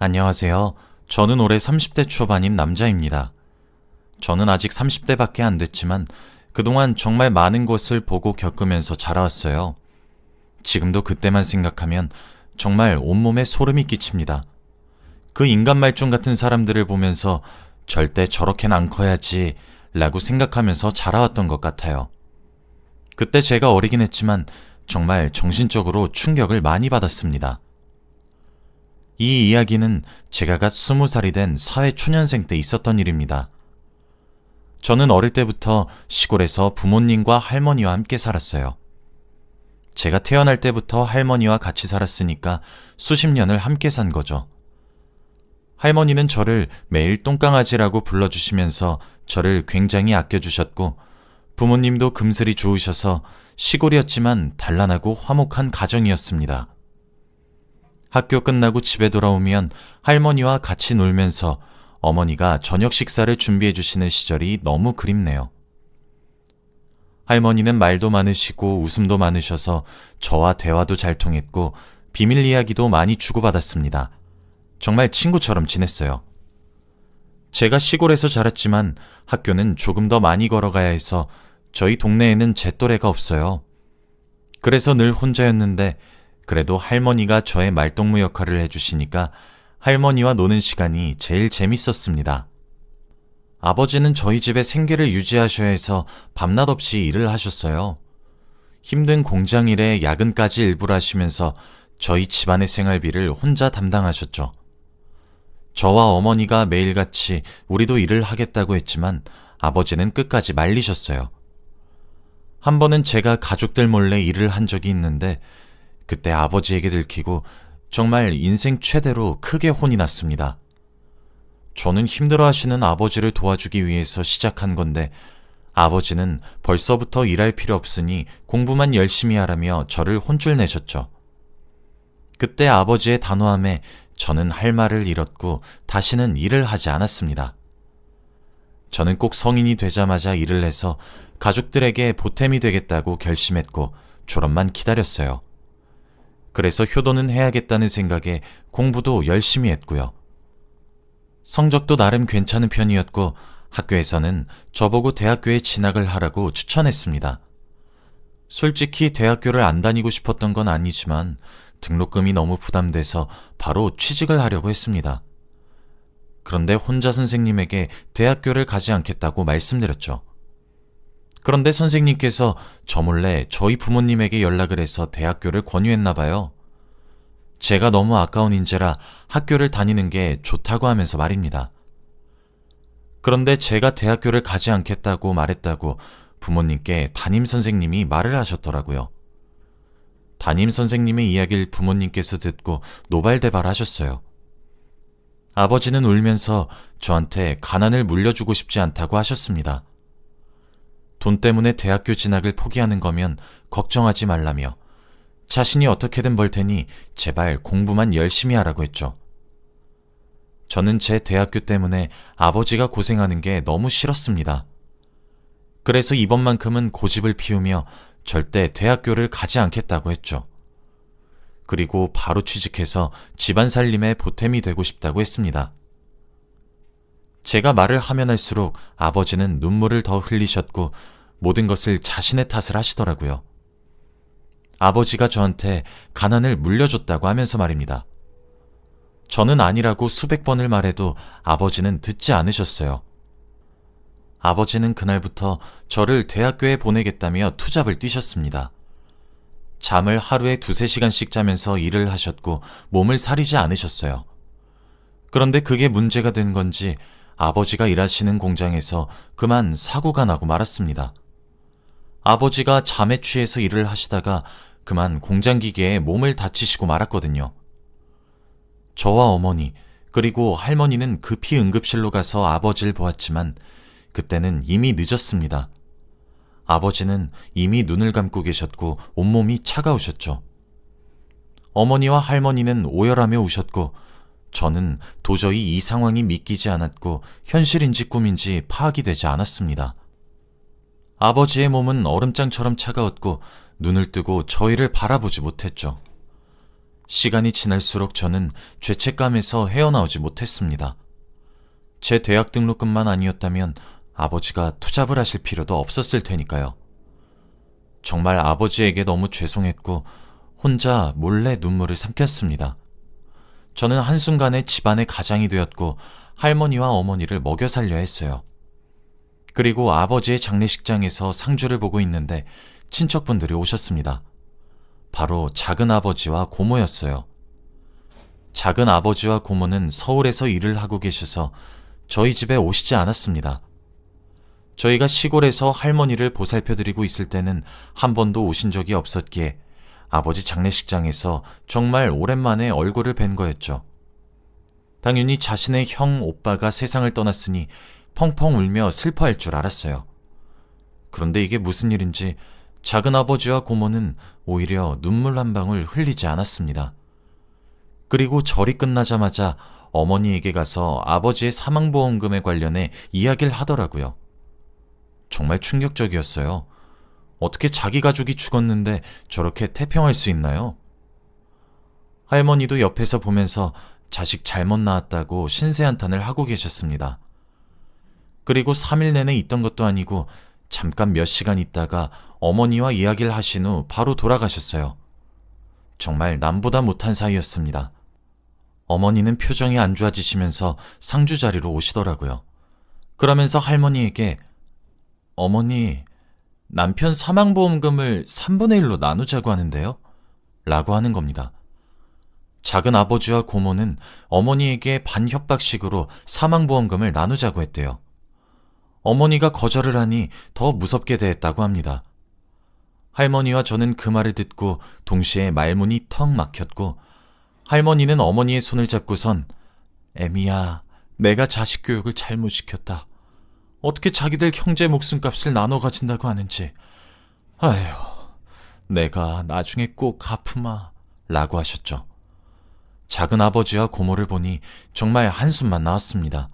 안녕하세요. 저는 올해 30대 초반인 남자입니다. 저는 아직 30대밖에 안 됐지만 그동안 정말 많은 것을 보고 겪으면서 자라왔어요. 지금도 그때만 생각하면 정말 온몸에 소름이 끼칩니다. 그 인간 말종 같은 사람들을 보면서 절대 저렇게는 안 커야지 라고 생각하면서 자라왔던 것 같아요. 그때 제가 어리긴 했지만 정말 정신적으로 충격을 많이 받았습니다. 이 이야기는 제가 갓 20살이 된 사회초년생 때 있었던 일입니다. 저는 어릴 때부터 시골에서 부모님과 할머니와 함께 살았어요. 제가 태어날 때부터 할머니와 같이 살았으니까 수십 년을 함께 산 거죠. 할머니는 저를 매일 똥강아지라고 불러주시면서 저를 굉장히 아껴주셨고, 부모님도 금슬이 좋으셔서 시골이었지만 단란하고 화목한 가정이었습니다. 학교 끝나고 집에 돌아오면 할머니와 같이 놀면서 어머니가 저녁 식사를 준비해 주시는 시절이 너무 그립네요. 할머니는 말도 많으시고 웃음도 많으셔서 저와 대화도 잘 통했고 비밀 이야기도 많이 주고받았습니다. 정말 친구처럼 지냈어요. 제가 시골에서 자랐지만 학교는 조금 더 많이 걸어가야 해서 저희 동네에는 제 또래가 없어요. 그래서 늘 혼자였는데 그래도 할머니가 저의 말동무 역할을 해주시니까 할머니와 노는 시간이 제일 재밌었습니다. 아버지는 저희 집의 생계를 유지하셔야 해서 밤낮 없이 일을 하셨어요. 힘든 공장 일에 야근까지 일부러 하시면서 저희 집안의 생활비를 혼자 담당하셨죠. 저와 어머니가 매일같이 우리도 일을 하겠다고 했지만 아버지는 끝까지 말리셨어요. 한 번은 제가 가족들 몰래 일을 한 적이 있는데 그때 아버지에게 들키고 정말 인생 최대로 크게 혼이 났습니다. 저는 힘들어하시는 아버지를 도와주기 위해서 시작한 건데 아버지는 벌써부터 일할 필요 없으니 공부만 열심히 하라며 저를 혼쭐 내셨죠. 그때 아버지의 단호함에 저는 할 말을 잃었고 다시는 일을 하지 않았습니다. 저는 꼭 성인이 되자마자 일을 해서 가족들에게 보탬이 되겠다고 결심했고 졸업만 기다렸어요. 그래서 효도는 해야겠다는 생각에 공부도 열심히 했고요. 성적도 나름 괜찮은 편이었고 학교에서는 저보고 대학교에 진학을 하라고 추천했습니다. 솔직히 대학교를 안 다니고 싶었던 건 아니지만 등록금이 너무 부담돼서 바로 취직을 하려고 했습니다. 그런데 혼자 선생님에게 대학교를 가지 않겠다고 말씀드렸죠. 그런데 선생님께서 저 몰래 저희 부모님에게 연락을 해서 대학교를 권유했나 봐요. 제가 너무 아까운 인재라 학교를 다니는 게 좋다고 하면서 말입니다. 그런데 제가 대학교를 가지 않겠다고 말했다고 부모님께 담임 선생님이 말을 하셨더라고요. 담임 선생님의 이야기를 부모님께서 듣고 노발대발하셨어요. 아버지는 울면서 저한테 가난을 물려주고 싶지 않다고 하셨습니다. 돈 때문에 대학교 진학을 포기하는 거면 걱정하지 말라며 자신이 어떻게든 벌 테니 제발 공부만 열심히 하라고 했죠. 저는 제 대학교 때문에 아버지가 고생하는 게 너무 싫었습니다. 그래서 이번만큼은 고집을 피우며 절대 대학교를 가지 않겠다고 했죠. 그리고 바로 취직해서 집안 살림에 보탬이 되고 싶다고 했습니다. 제가 말을 하면 할수록 아버지는 눈물을 더 흘리셨고 모든 것을 자신의 탓을 하시더라고요. 아버지가 저한테 가난을 물려줬다고 하면서 말입니다. 저는 아니라고 수백 번을 말해도 아버지는 듣지 않으셨어요. 아버지는 그날부터 저를 대학교에 보내겠다며 투잡을 뛰셨습니다. 잠을 하루에 2~3시간씩 자면서 일을 하셨고 몸을 사리지 않으셨어요. 그런데 그게 문제가 된 건지 아버지가 일하시는 공장에서 그만 사고가 나고 말았습니다. 아버지가 잠에 취해서 일을 하시다가 그만 공장 기계에 몸을 다치시고 말았거든요. 저와 어머니 그리고 할머니는 급히 응급실로 가서 아버지를 보았지만 그때는 이미 늦었습니다. 아버지는 이미 눈을 감고 계셨고 온몸이 차가우셨죠. 어머니와 할머니는 오열하며 우셨고 저는 도저히 이 상황이 믿기지 않았고 현실인지 꿈인지 파악이 되지 않았습니다. 아버지의 몸은 얼음장처럼 차가웠고 눈을 뜨고 저희를 바라보지 못했죠. 시간이 지날수록 저는 죄책감에서 헤어나오지 못했습니다. 제 대학 등록금만 아니었다면 아버지가 투잡을 하실 필요도 없었을 테니까요. 정말 아버지에게 너무 죄송했고 혼자 몰래 눈물을 삼켰습니다. 저는 한순간에 집안의 가장이 되었고 할머니와 어머니를 먹여 살려야 했어요. 그리고 아버지의 장례식장에서 상주를 보고 있는데 친척분들이 오셨습니다. 바로 작은아버지와 고모였어요. 작은아버지와 고모는 서울에서 일을 하고 계셔서 저희 집에 오시지 않았습니다. 저희가 시골에서 할머니를 보살펴드리고 있을 때는 한 번도 오신 적이 없었기에 아버지 장례식장에서 정말 오랜만에 얼굴을 뵌 거였죠. 당연히 자신의 형, 오빠가 세상을 떠났으니 펑펑 울며 슬퍼할 줄 알았어요. 그런데 이게 무슨 일인지 작은아버지와 고모는 오히려 눈물 한 방울 흘리지 않았습니다. 그리고 절이 끝나자마자 어머니에게 가서 아버지의 사망보험금에 관련해 이야기를 하더라고요. 정말 충격적이었어요. 어떻게 자기 가족이 죽었는데 저렇게 태평할 수 있나요? 할머니도 옆에서 보면서 자식 잘못 낳았다고 신세한탄을 하고 계셨습니다. 그리고 3일 내내 있던 것도 아니고 잠깐 몇 시간 있다가 어머니와 이야기를 하신 후 바로 돌아가셨어요. 정말 남보다 못한 사이였습니다. 어머니는 표정이 안 좋아지시면서 상주 자리로 오시더라고요. 그러면서 할머니에게 어머니, 남편 사망보험금을 3분의 1로 나누자고 하는데요? 라고 하는 겁니다. 작은 아버지와 고모는 어머니에게 반협박식으로 사망보험금을 나누자고 했대요. 어머니가 거절을 하니 더 무섭게 대했다고 합니다. 할머니와 저는 그 말을 듣고 동시에 말문이 턱 막혔고 할머니는 어머니의 손을 잡고선 애미야, 내가 자식 교육을 잘못 시켰다. 어떻게 자기들 형제 목숨값을 나눠 가진다고 하는지. 아휴, 내가 나중에 꼭 갚으마 라고 하셨죠. 작은 아버지와 고모를 보니 정말 한숨만 나왔습니다.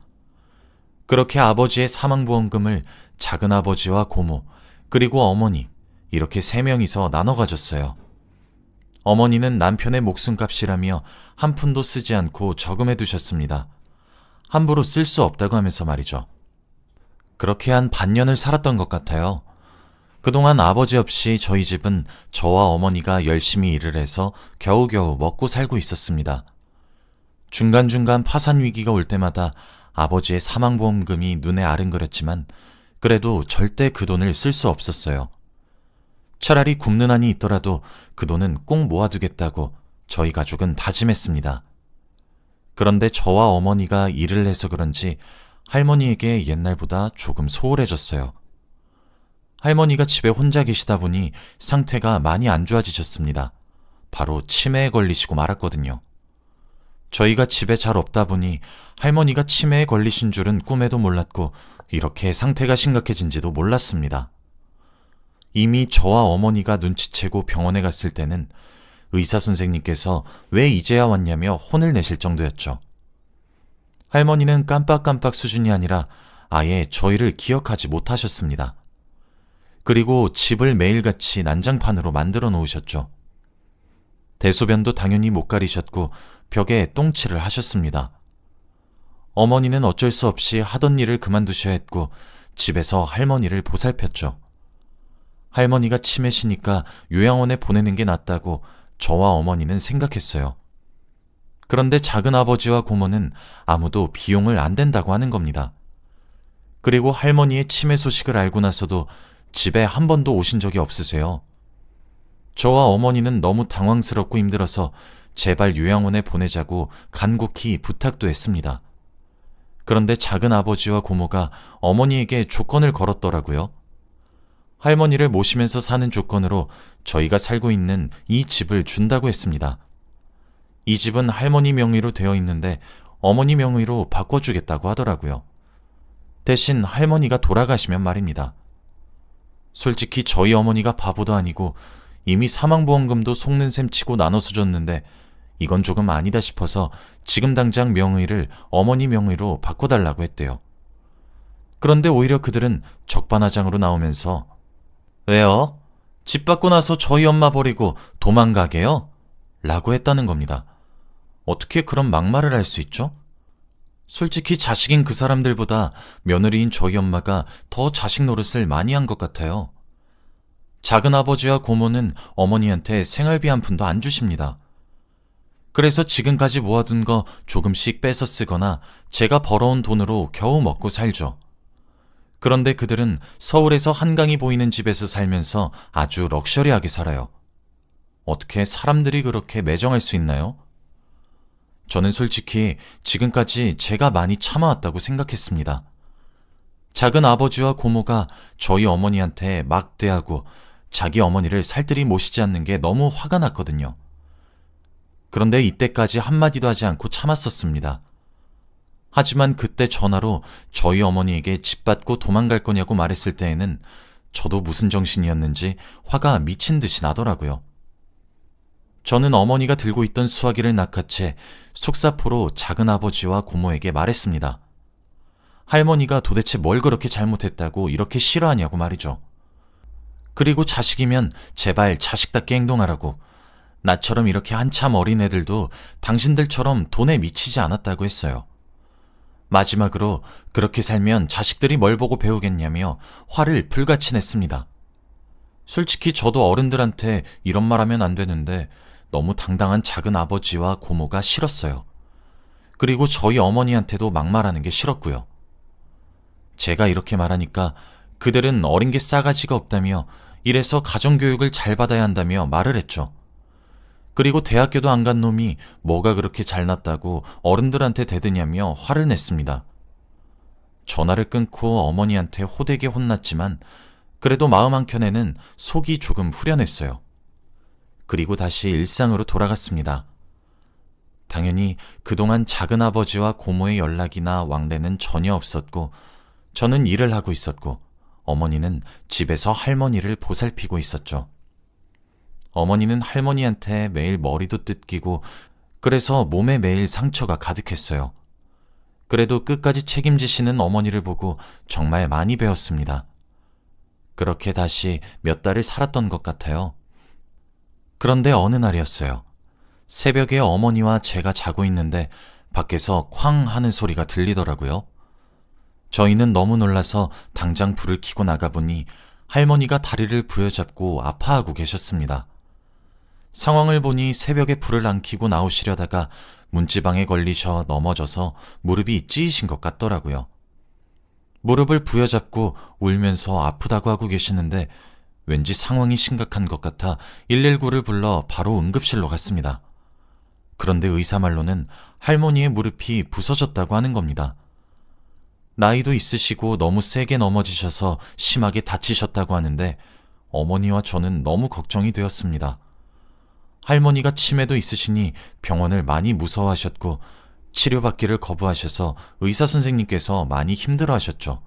그렇게 아버지의 사망보험금을 작은 아버지와 고모 그리고 어머니 이렇게 3명이서 나눠 가졌어요. 어머니는 남편의 목숨값이라며 한 푼도 쓰지 않고 저금해 두셨습니다. 함부로 쓸 수 없다고 하면서 말이죠. 그렇게 한 반년을 살았던 것 같아요. 그동안 아버지 없이 저희 집은 저와 어머니가 열심히 일을 해서 겨우겨우 먹고 살고 있었습니다. 중간중간 파산 위기가 올 때마다 아버지의 사망보험금이 눈에 아른거렸지만 그래도 절대 그 돈을 쓸 수 없었어요. 차라리 굶는 한이 있더라도 그 돈은 꼭 모아두겠다고 저희 가족은 다짐했습니다. 그런데 저와 어머니가 일을 해서 그런지 할머니에게 옛날보다 조금 소홀해졌어요. 할머니가 집에 혼자 계시다 보니 상태가 많이 안 좋아지셨습니다. 바로 치매에 걸리시고 말았거든요. 저희가 집에 잘 없다 보니 할머니가 치매에 걸리신 줄은 꿈에도 몰랐고 이렇게 상태가 심각해진지도 몰랐습니다. 이미 저와 어머니가 눈치채고 병원에 갔을 때는 의사 선생님께서 왜 이제야 왔냐며 혼을 내실 정도였죠. 할머니는 깜빡깜빡 수준이 아니라 아예 저희를 기억하지 못하셨습니다. 그리고 집을 매일같이 난장판으로 만들어 놓으셨죠. 대소변도 당연히 못 가리셨고 벽에 똥칠을 하셨습니다. 어머니는 어쩔 수 없이 하던 일을 그만두셔야 했고 집에서 할머니를 보살폈죠. 할머니가 치매시니까 요양원에 보내는 게 낫다고 저와 어머니는 생각했어요. 그런데 작은 아버지와 고모는 아무도 비용을 안 댄다고 하는 겁니다. 그리고 할머니의 치매 소식을 알고 나서도 집에 한 번도 오신 적이 없으세요. 저와 어머니는 너무 당황스럽고 힘들어서 제발 요양원에 보내자고 간곡히 부탁도 했습니다. 그런데 작은 아버지와 고모가 어머니에게 조건을 걸었더라고요. 할머니를 모시면서 사는 조건으로 저희가 살고 있는 이 집을 준다고 했습니다. 이 집은 할머니 명의로 되어 있는데 어머니 명의로 바꿔주겠다고 하더라고요. 대신 할머니가 돌아가시면 말입니다. 솔직히 저희 어머니가 바보도 아니고 이미 사망보험금도 속는 셈 치고 나눠서 줬는데 이건 조금 아니다 싶어서 지금 당장 명의를 어머니 명의로 바꿔달라고 했대요. 그런데 오히려 그들은 적반하장으로 나오면서 왜요? 집 받고 나서 저희 엄마 버리고 도망가게요? 라고 했다는 겁니다. 어떻게 그런 막말을 할 수 있죠? 솔직히 자식인 그 사람들보다 며느리인 저희 엄마가 더 자식 노릇을 많이 한 것 같아요. 작은 아버지와 고모는 어머니한테 생활비 한 푼도 안 주십니다. 그래서 지금까지 모아둔 거 조금씩 빼서 쓰거나 제가 벌어온 돈으로 겨우 먹고 살죠. 그런데 그들은 서울에서 한강이 보이는 집에서 살면서 아주 럭셔리하게 살아요. 어떻게 사람들이 그렇게 매정할 수 있나요? 저는 솔직히 지금까지 제가 많이 참아왔다고 생각했습니다. 작은 아버지와 고모가 저희 어머니한테 막대하고 자기 어머니를 살뜰히 모시지 않는 게 너무 화가 났거든요. 그런데 이때까지 한마디도 하지 않고 참았었습니다. 하지만 그때 전화로 저희 어머니에게 집 받고 도망갈 거냐고 말했을 때에는 저도 무슨 정신이었는지 화가 미친 듯이 나더라고요. 저는 어머니가 들고 있던 수화기를 낚아채 속사포로 작은 아버지와 고모에게 말했습니다. 할머니가 도대체 뭘 그렇게 잘못했다고 이렇게 싫어하냐고 말이죠. 그리고 자식이면 제발 자식답게 행동하라고, 나처럼 이렇게 한참 어린 애들도 당신들처럼 돈에 미치지 않았다고 했어요. 마지막으로 그렇게 살면 자식들이 뭘 보고 배우겠냐며 화를 불같이 냈습니다. 솔직히 저도 어른들한테 이런 말 하면 안 되는데 너무 당당한 작은 아버지와 고모가 싫었어요. 그리고 저희 어머니한테도 막말하는 게 싫었고요. 제가 이렇게 말하니까 그들은 어린 게 싸가지가 없다며 이래서 가정교육을 잘 받아야 한다며 말을 했죠. 그리고 대학교도 안 간 놈이 뭐가 그렇게 잘났다고 어른들한테 대드냐며 화를 냈습니다. 전화를 끊고 어머니한테 호되게 혼났지만 그래도 마음 한켠에는 속이 조금 후련했어요. 그리고 다시 일상으로 돌아갔습니다. 당연히 그동안 작은 아버지와 고모의 연락이나 왕래는 전혀 없었고 저는 일을 하고 있었고 어머니는 집에서 할머니를 보살피고 있었죠. 어머니는 할머니한테 매일 머리도 뜯기고 그래서 몸에 매일 상처가 가득했어요. 그래도 끝까지 책임지시는 어머니를 보고 정말 많이 배웠습니다. 그렇게 다시 몇 달을 살았던 것 같아요. 그런데 어느 날이었어요. 새벽에 어머니와 제가 자고 있는데 밖에서 쾅 하는 소리가 들리더라고요. 저희는 너무 놀라서 당장 불을 켜고 나가보니 할머니가 다리를 부여잡고 아파하고 계셨습니다. 상황을 보니 새벽에 불을 안 켜고 나오시려다가 문지방에 걸리셔 넘어져서 무릎이 찌이신 것 같더라고요. 무릎을 부여잡고 울면서 아프다고 하고 계시는데 왠지 상황이 심각한 것 같아 119를 불러 바로 응급실로 갔습니다. 그런데 의사 말로는 할머니의 무릎이 부서졌다고 하는 겁니다. 나이도 있으시고 너무 세게 넘어지셔서 심하게 다치셨다고 하는데 어머니와 저는 너무 걱정이 되었습니다. 할머니가 치매도 있으시니 병원을 많이 무서워하셨고 치료받기를 거부하셔서 의사 선생님께서 많이 힘들어하셨죠.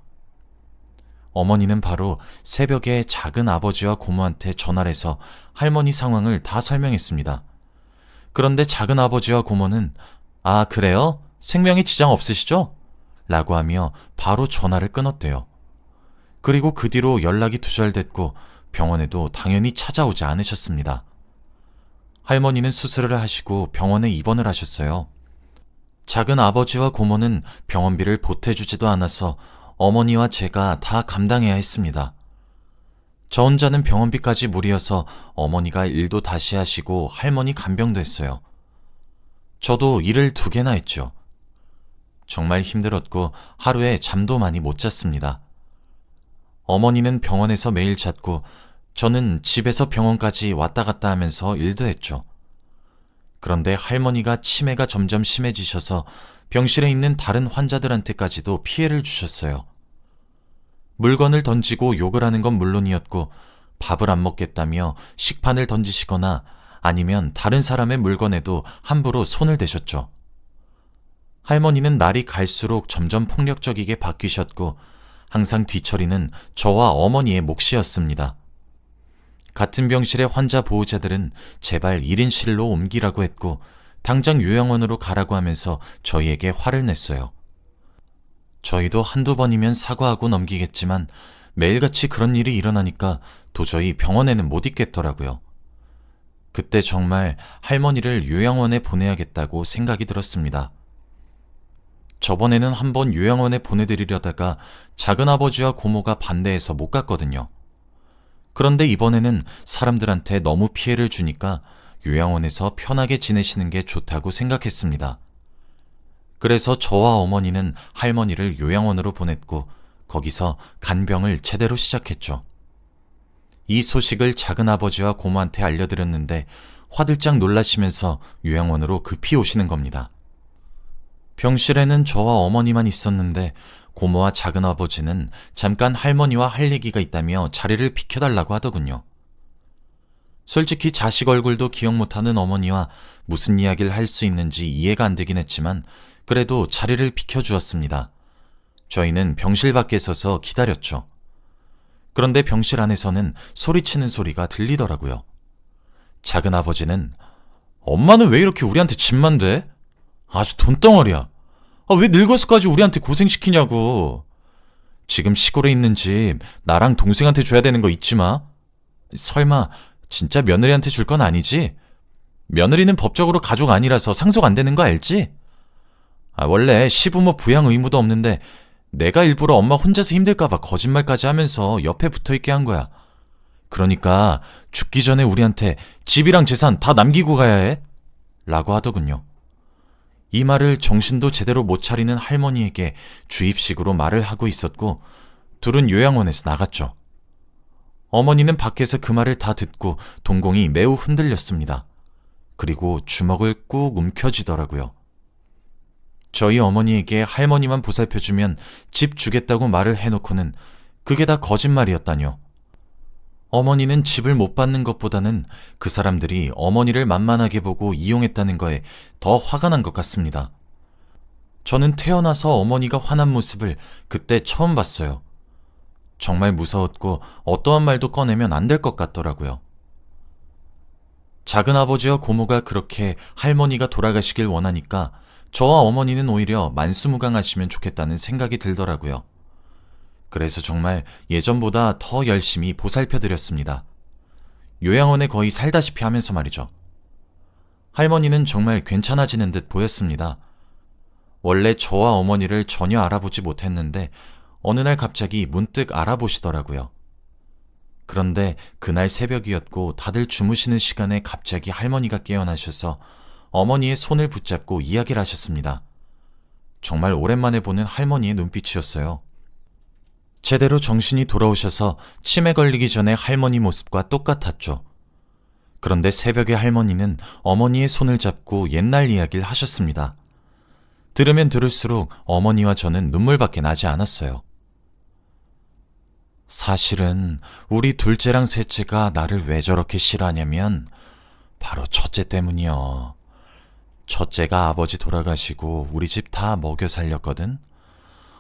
어머니는 바로 새벽에 작은 아버지와 고모한테 전화를 해서 할머니 상황을 다 설명했습니다. 그런데 작은 아버지와 고모는 "아, 그래요? 생명에 지장 없으시죠?" 라고 하며 바로 전화를 끊었대요. 그리고 그 뒤로 연락이 두절됐고 병원에도 당연히 찾아오지 않으셨습니다. 할머니는 수술을 하시고 병원에 입원을 하셨어요. 작은 아버지와 고모는 병원비를 보태주지도 않아서 어머니와 제가 다 감당해야 했습니다. 저 혼자는 병원비까지 무리여서 어머니가 일도 다시 하시고 할머니 간병도 했어요. 저도 일을 2개나 했죠. 정말 힘들었고 하루에 잠도 많이 못 잤습니다. 어머니는 병원에서 매일 잤고 저는 집에서 병원까지 왔다 갔다 하면서 일도 했죠. 그런데 할머니가 치매가 점점 심해지셔서 병실에 있는 다른 환자들한테까지도 피해를 주셨어요. 물건을 던지고 욕을 하는 건 물론이었고 밥을 안 먹겠다며 식판을 던지시거나 아니면 다른 사람의 물건에도 함부로 손을 대셨죠. 할머니는 날이 갈수록 점점 폭력적이게 바뀌셨고 항상 뒤처리는 저와 어머니의 몫이었습니다. 같은 병실의 환자 보호자들은 제발 1인실로 옮기라고 했고 당장 요양원으로 가라고 하면서 저희에게 화를 냈어요. 저희도 한두 번이면 사과하고 넘기겠지만 매일같이 그런 일이 일어나니까 도저히 병원에는 못 있겠더라고요. 그때 정말 할머니를 요양원에 보내야겠다고 생각이 들었습니다. 저번에는 한번 요양원에 보내드리려다가 작은아버지와 고모가 반대해서 못 갔거든요. 그런데 이번에는 사람들한테 너무 피해를 주니까 요양원에서 편하게 지내시는 게 좋다고 생각했습니다. 그래서 저와 어머니는 할머니를 요양원으로 보냈고 거기서 간병을 제대로 시작했죠. 이 소식을 작은아버지와 고모한테 알려드렸는데 화들짝 놀라시면서 요양원으로 급히 오시는 겁니다. 병실에는 저와 어머니만 있었는데 고모와 작은아버지는 잠깐 할머니와 할 얘기가 있다며 자리를 비켜달라고 하더군요. 솔직히 자식 얼굴도 기억 못하는 어머니와 무슨 이야기를 할 수 있는지 이해가 안 되긴 했지만 그래도 자리를 비켜주었습니다. 저희는 병실 밖에 서서 기다렸죠. 그런데 병실 안에서는 소리치는 소리가 들리더라고요. 작은아버지는 엄마는 왜 이렇게 우리한테 집만 돼? 아주 돈덩어리야. 왜 늙어서까지 우리한테 고생시키냐고. 지금 시골에 있는 집 나랑 동생한테 줘야 되는 거 잊지 마. 설마 진짜 며느리한테 줄 건 아니지? 며느리는 법적으로 가족 아니라서 상속 안 되는 거 알지? 원래 시부모 부양 의무도 없는데 내가 일부러 엄마 혼자서 힘들까봐 거짓말까지 하면서 옆에 붙어있게 한 거야. 그러니까 죽기 전에 우리한테 집이랑 재산 다 남기고 가야 해. 라고 하더군요. 이 말을 정신도 제대로 못 차리는 할머니에게 주입식으로 말을 하고 있었고 둘은 요양원에서 나갔죠. 어머니는 밖에서 그 말을 다 듣고 동공이 매우 흔들렸습니다. 그리고 주먹을 꾹 움켜쥐더라고요. 저희 어머니에게 할머니만 보살펴주면 집 주겠다고 말을 해놓고는 그게 다 거짓말이었다뇨. 어머니는 집을 못 받는 것보다는 그 사람들이 어머니를 만만하게 보고 이용했다는 거에 더 화가 난 것 같습니다. 저는 태어나서 어머니가 화난 모습을 그때 처음 봤어요. 정말 무서웠고 어떠한 말도 꺼내면 안 될 것 같더라고요. 작은아버지와 고모가 그렇게 할머니가 돌아가시길 원하니까 저와 어머니는 오히려 만수무강하시면 좋겠다는 생각이 들더라고요. 그래서 정말 예전보다 더 열심히 보살펴드렸습니다. 요양원에 거의 살다시피 하면서 말이죠. 할머니는 정말 괜찮아지는 듯 보였습니다. 원래 저와 어머니를 전혀 알아보지 못했는데 어느 날 갑자기 문득 알아보시더라고요. 그런데 그날 새벽이었고 다들 주무시는 시간에 갑자기 할머니가 깨어나셔서 어머니의 손을 붙잡고 이야기를 하셨습니다. 정말 오랜만에 보는 할머니의 눈빛이었어요. 제대로 정신이 돌아오셔서 치매 걸리기 전에 할머니 모습과 똑같았죠. 그런데 새벽에 할머니는 어머니의 손을 잡고 옛날 이야기를 하셨습니다. 들으면 들을수록 어머니와 저는 눈물밖에 나지 않았어요. 사실은 우리 둘째랑 셋째가 나를 왜 저렇게 싫어하냐면 바로 첫째 때문이요. 첫째가 아버지 돌아가시고 우리 집 다 먹여 살렸거든.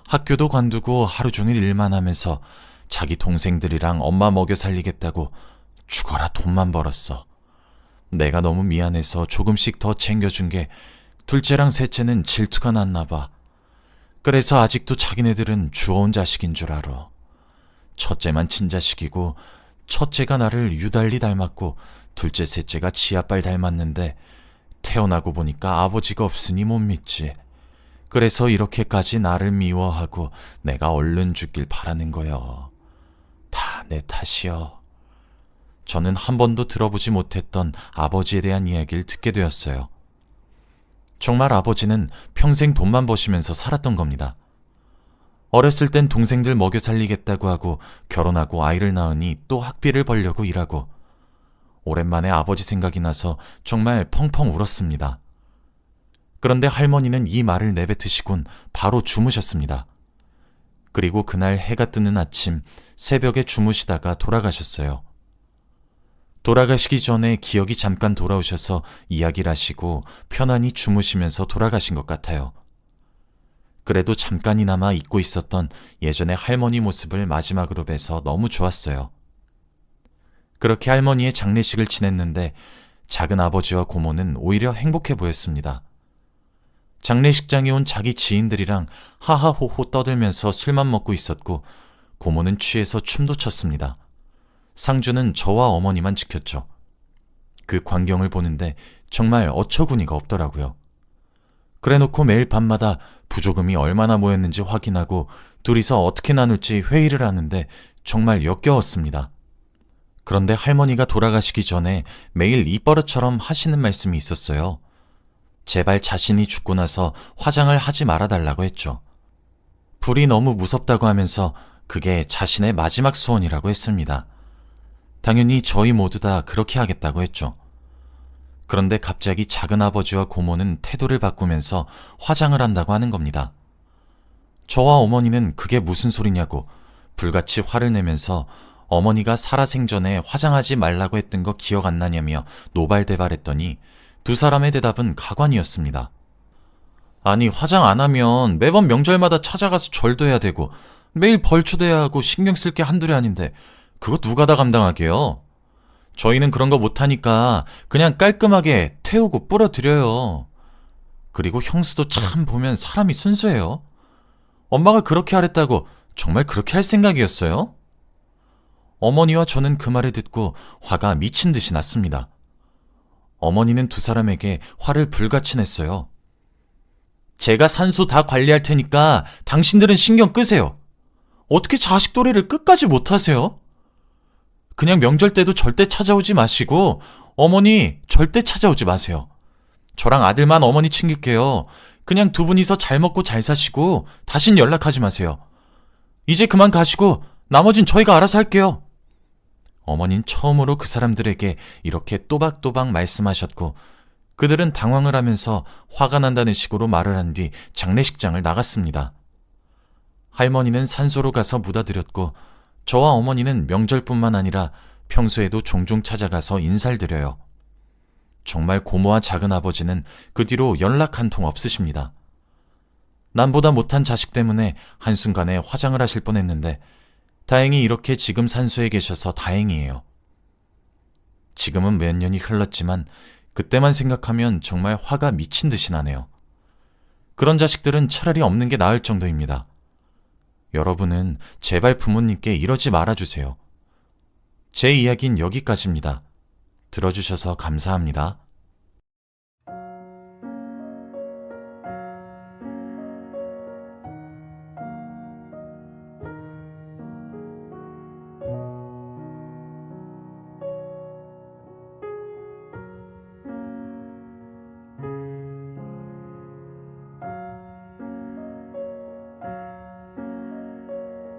학교도 관두고 하루 종일 일만 하면서 자기 동생들이랑 엄마 먹여 살리겠다고 죽어라 돈만 벌었어. 내가 너무 미안해서 조금씩 더 챙겨준 게 둘째랑 셋째는 질투가 났나 봐. 그래서 아직도 자기네들은 주워온 자식인 줄 알아. 첫째만 친자식이고 첫째가 나를 유달리 닮았고 둘째 셋째가 지아빨 닮았는데 태어나고 보니까 아버지가 없으니 못 믿지. 그래서 이렇게까지 나를 미워하고 내가 얼른 죽길 바라는 거여. 다 내 탓이여. 저는 한 번도 들어보지 못했던 아버지에 대한 이야기를 듣게 되었어요. 정말 아버지는 평생 돈만 버시면서 살았던 겁니다. 어렸을 땐 동생들 먹여 살리겠다고 하고 결혼하고 아이를 낳으니 또 학비를 벌려고 일하고 오랜만에 아버지 생각이 나서 정말 펑펑 울었습니다. 그런데 할머니는 이 말을 내뱉으시곤 바로 주무셨습니다. 그리고 그날 해가 뜨는 아침 새벽에 주무시다가 돌아가셨어요. 돌아가시기 전에 기억이 잠깐 돌아오셔서 이야기를 하시고 편안히 주무시면서 돌아가신 것 같아요. 그래도 잠깐이나마 잊고 있었던 예전의 할머니 모습을 마지막으로 뵈서 너무 좋았어요. 그렇게 할머니의 장례식을 지냈는데 작은 아버지와 고모는 오히려 행복해 보였습니다. 장례식장에 온 자기 지인들이랑 하하호호 떠들면서 술만 먹고 있었고 고모는 취해서 춤도 췄습니다. 상주는 저와 어머니만 지켰죠. 그 광경을 보는데 정말 어처구니가 없더라고요. 그래놓고 매일 밤마다 부조금이 얼마나 모였는지 확인하고 둘이서 어떻게 나눌지 회의를 하는데 정말 역겨웠습니다. 그런데 할머니가 돌아가시기 전에 매일 입버릇처럼 하시는 말씀이 있었어요. 제발 자신이 죽고 나서 화장을 하지 말아달라고 했죠. 불이 너무 무섭다고 하면서 그게 자신의 마지막 소원이라고 했습니다. 당연히 저희 모두 다 그렇게 하겠다고 했죠. 그런데 갑자기 작은아버지와 고모는 태도를 바꾸면서 화장을 한다고 하는 겁니다. 저와 어머니는 그게 무슨 소리냐고 불같이 화를 내면서 어머니가 살아생전에 화장하지 말라고 했던 거 기억 안 나냐며 노발대발했더니 두 사람의 대답은 가관이었습니다. 아니, 화장 안 하면 매번 명절마다 찾아가서 절도 해야 되고 매일 벌초대야 하고 신경 쓸 게 한둘이 아닌데 그거 누가 다 감당하게요? 저희는 그런 거 못하니까 그냥 깔끔하게 태우고 뿌려드려요. 그리고 형수도 참 보면 사람이 순수해요. 엄마가 그렇게 하랬다고 정말 그렇게 할 생각이었어요? 어머니와 저는 그 말을 듣고 화가 미친 듯이 났습니다. 어머니는 두 사람에게 화를 불같이 냈어요. 제가 산소 다 관리할 테니까 당신들은 신경 끄세요. 어떻게 자식도리를 끝까지 못하세요? 그냥 명절 때도 절대 찾아오지 마시고 어머니 절대 찾아오지 마세요. 저랑 아들만 어머니 챙길게요. 그냥 두 분이서 잘 먹고 잘 사시고 다신 연락하지 마세요. 이제 그만 가시고 나머진 저희가 알아서 할게요. 어머닌 처음으로 그 사람들에게 이렇게 또박또박 말씀하셨고 그들은 당황을 하면서 화가 난다는 식으로 말을 한 뒤 장례식장을 나갔습니다. 할머니는 산소로 가서 묻어 드렸고 저와 어머니는 명절뿐만 아니라 평소에도 종종 찾아가서 인사를 드려요. 정말 고모와 작은아버지는 그 뒤로 연락 한 통 없으십니다. 남보다 못한 자식 때문에 한순간에 화장을 하실 뻔했는데 다행히 이렇게 지금 산소에 계셔서 다행이에요. 지금은 몇 년이 흘렀지만 그때만 생각하면 정말 화가 미친 듯이 나네요. 그런 자식들은 차라리 없는 게 나을 정도입니다. 여러분은 제발 부모님께 이러지 말아주세요. 제 이야기는 여기까지입니다. 들어주셔서 감사합니다.